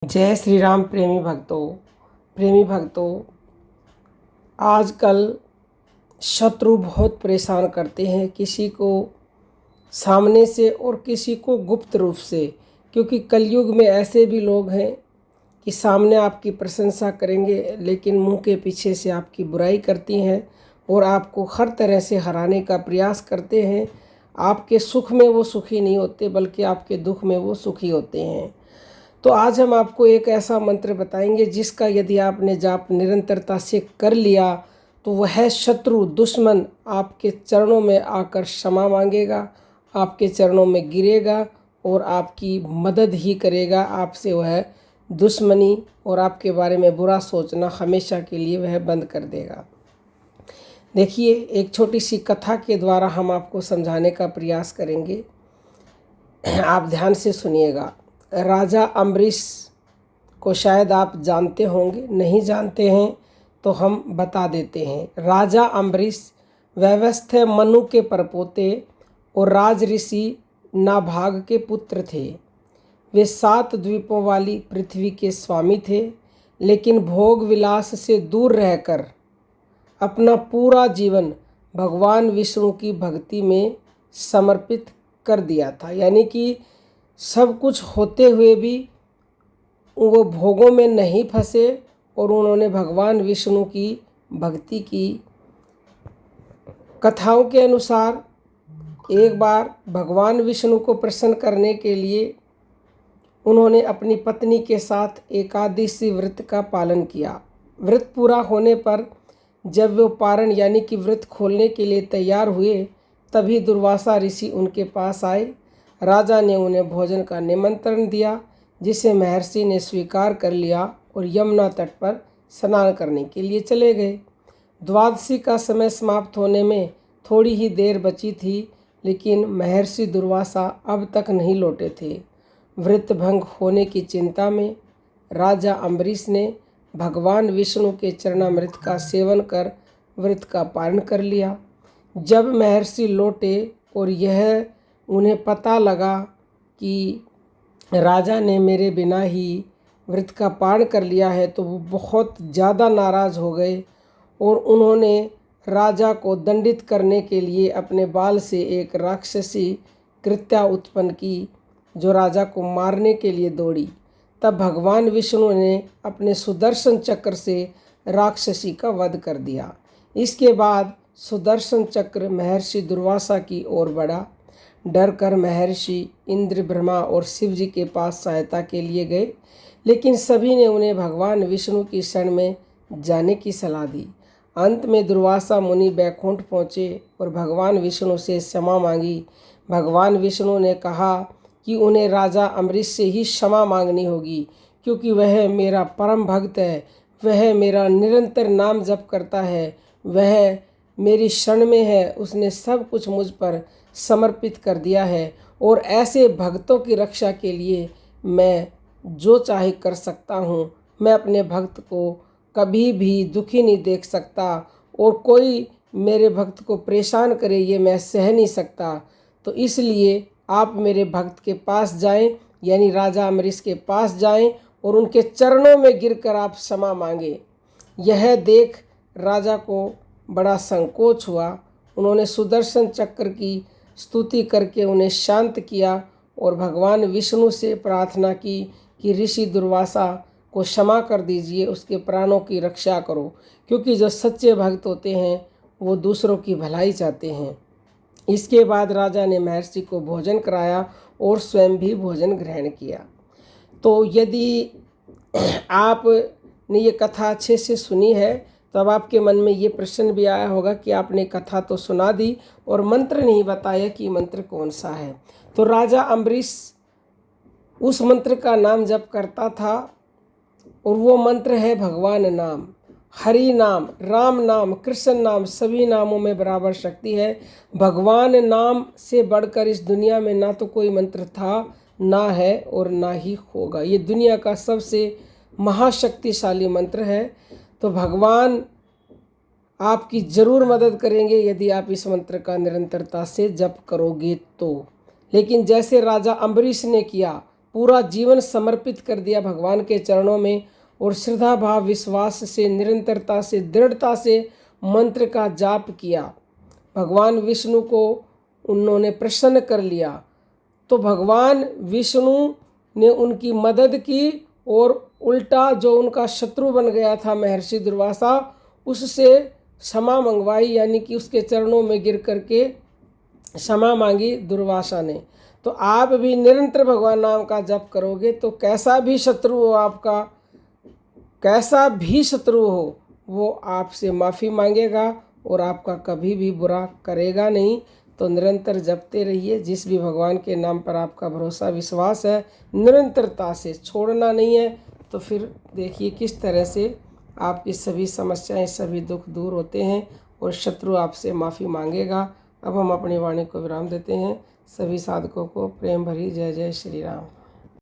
जय श्री राम। प्रेमी भक्तों, आजकल शत्रु बहुत परेशान करते हैं, किसी को सामने से और किसी को गुप्त रूप से। क्योंकि कलयुग में ऐसे भी लोग हैं कि सामने आपकी प्रशंसा करेंगे लेकिन मुंह के पीछे से आपकी बुराई करती हैं और आपको हर तरह से हराने का प्रयास करते हैं। आपके सुख में वो सुखी नहीं होते बल्कि आपके दुख में वो सुखी होते हैं। तो आज हम आपको एक ऐसा मंत्र बताएंगे जिसका यदि आपने जाप निरंतरता से कर लिया तो वह शत्रु दुश्मन आपके चरणों में आकर क्षमा मांगेगा, आपके चरणों में गिरेगा और आपकी मदद ही करेगा। आपसे वह दुश्मनी और आपके बारे में बुरा सोचना हमेशा के लिए वह बंद कर देगा। देखिए, एक छोटी सी कथा के द्वारा हम आपको समझाने का प्रयास करेंगे। आप ध्यान से सुनिएगा। राजा अम्बरीश को शायद आप जानते होंगे, नहीं जानते हैं तो हम बता देते हैं। राजा अम्बरीश वैवस्थ मनु के परपोते और राज ऋषि नाभाग के पुत्र थे। वे 7 द्वीपों वाली पृथ्वी के स्वामी थे, लेकिन भोग विलास से दूर रहकर अपना पूरा जीवन भगवान विष्णु की भक्ति में समर्पित कर दिया था। यानी कि सब कुछ होते हुए भी वो भोगों में नहीं फंसे और उन्होंने भगवान विष्णु की भक्ति की। कथाओं के अनुसार एक बार भगवान विष्णु को प्रसन्न करने के लिए उन्होंने अपनी पत्नी के साथ एकादशी व्रत का पालन किया। व्रत पूरा होने पर जब वे पारण यानी कि व्रत खोलने के लिए तैयार हुए, तभी दुर्वासा ऋषि उनके पास आए। राजा ने उन्हें भोजन का निमंत्रण दिया, जिसे महर्षि ने स्वीकार कर लिया और यमुना तट पर स्नान करने के लिए चले गए। द्वादशी का समय समाप्त होने में थोड़ी ही देर बची थी, लेकिन महर्षि दुर्वासा अब तक नहीं लौटे थे। व्रत भंग होने की चिंता में राजा अम्बरीश ने भगवान विष्णु के चरणामृत का सेवन कर व्रत का पालन कर लिया। जब महर्षि लौटे और यह उन्हें पता लगा कि राजा ने मेरे बिना ही व्रत का पारण कर लिया है, तो वो बहुत ज़्यादा नाराज़ हो गए और उन्होंने राजा को दंडित करने के लिए अपने बाल से एक राक्षसी कृत्या उत्पन्न की, जो राजा को मारने के लिए दौड़ी। तब भगवान विष्णु ने अपने सुदर्शन चक्र से राक्षसी का वध कर दिया। इसके बाद सुदर्शन चक्र महर्षि दुर्वासा की ओर बढ़ा। डर कर महर्षि इंद्र, ब्रह्मा और शिव जी के पास सहायता के लिए गए, लेकिन सभी ने उन्हें भगवान विष्णु की शरण में जाने की सलाह दी। अंत में दुर्वासा मुनि बैकुंठ पहुँचे और भगवान विष्णु से क्षमा मांगी। भगवान विष्णु ने कहा कि उन्हें राजा अम्बरीश से ही क्षमा मांगनी होगी, क्योंकि वह मेरा परम भक्त है, वह मेरा निरंतर नाम जप करता है, वह मेरी शरण में है, उसने सब कुछ मुझ पर समर्पित कर दिया है और ऐसे भक्तों की रक्षा के लिए मैं जो चाहे कर सकता हूँ। मैं अपने भक्त को कभी भी दुखी नहीं देख सकता और कोई मेरे भक्त को परेशान करे ये मैं सह नहीं सकता। तो इसलिए आप मेरे भक्त के पास जाएं, यानी राजा अम्बरीश के पास जाएं और उनके चरणों में गिरकर आप क्षमा मांगें। यह देख राजा को बड़ा संकोच हुआ। उन्होंने सुदर्शन चक्र की स्तुति करके उन्हें शांत किया और भगवान विष्णु से प्रार्थना की कि ऋषि दुर्वासा को क्षमा कर दीजिए, उसके प्राणों की रक्षा करो, क्योंकि जो सच्चे भक्त होते हैं वो दूसरों की भलाई चाहते हैं। इसके बाद राजा ने महर्षि को भोजन कराया और स्वयं भी भोजन ग्रहण किया। तो यदि आपने ये कथा अच्छे से सुनी है तो अब आपके मन में ये प्रश्न भी आया होगा कि आपने कथा तो सुना दी और मंत्र नहीं बताया कि मंत्र कौन सा है। तो राजा अम्बरीश उस मंत्र का नाम जप करता था और वो मंत्र है भगवान नाम, हरि नाम, राम नाम, कृष्ण नाम। सभी नामों में बराबर शक्ति है। भगवान नाम से बढ़कर इस दुनिया में ना तो कोई मंत्र था, ना है और ना ही होगा। ये दुनिया का सबसे महाशक्तिशाली मंत्र है। तो भगवान आपकी ज़रूर मदद करेंगे यदि आप इस मंत्र का निरंतरता से जप करोगे तो। लेकिन जैसे राजा अम्बरीश ने किया, पूरा जीवन समर्पित कर दिया भगवान के चरणों में और श्रद्धा भाव विश्वास से निरंतरता से दृढ़ता से मंत्र का जाप किया। भगवान विष्णु को उन्होंने प्रसन्न कर लिया तो भगवान विष्णु ने उनकी मदद की और उल्टा जो उनका शत्रु बन गया था महर्षि दुर्वासा, उससे क्षमा मंगवाई, यानी कि उसके चरणों में गिर करके क्षमा मांगी दुर्वासा ने। तो आप भी निरंतर भगवान नाम का जप करोगे तो कैसा भी शत्रु हो आपका, कैसा भी शत्रु हो, वो आपसे माफ़ी मांगेगा और आपका कभी भी बुरा करेगा नहीं। तो निरंतर जपते रहिए। जिस भी भगवान के नाम पर आपका भरोसा विश्वास है, निरंतरता से छोड़ना नहीं है, तो फिर देखिए किस तरह से आपकी सभी समस्याएं, सभी दुख दूर होते हैं और शत्रु आपसे माफ़ी मांगेगा। अब हम अपनी वाणी को विराम देते हैं। सभी साधकों को प्रेम भरी जय जय श्री राम।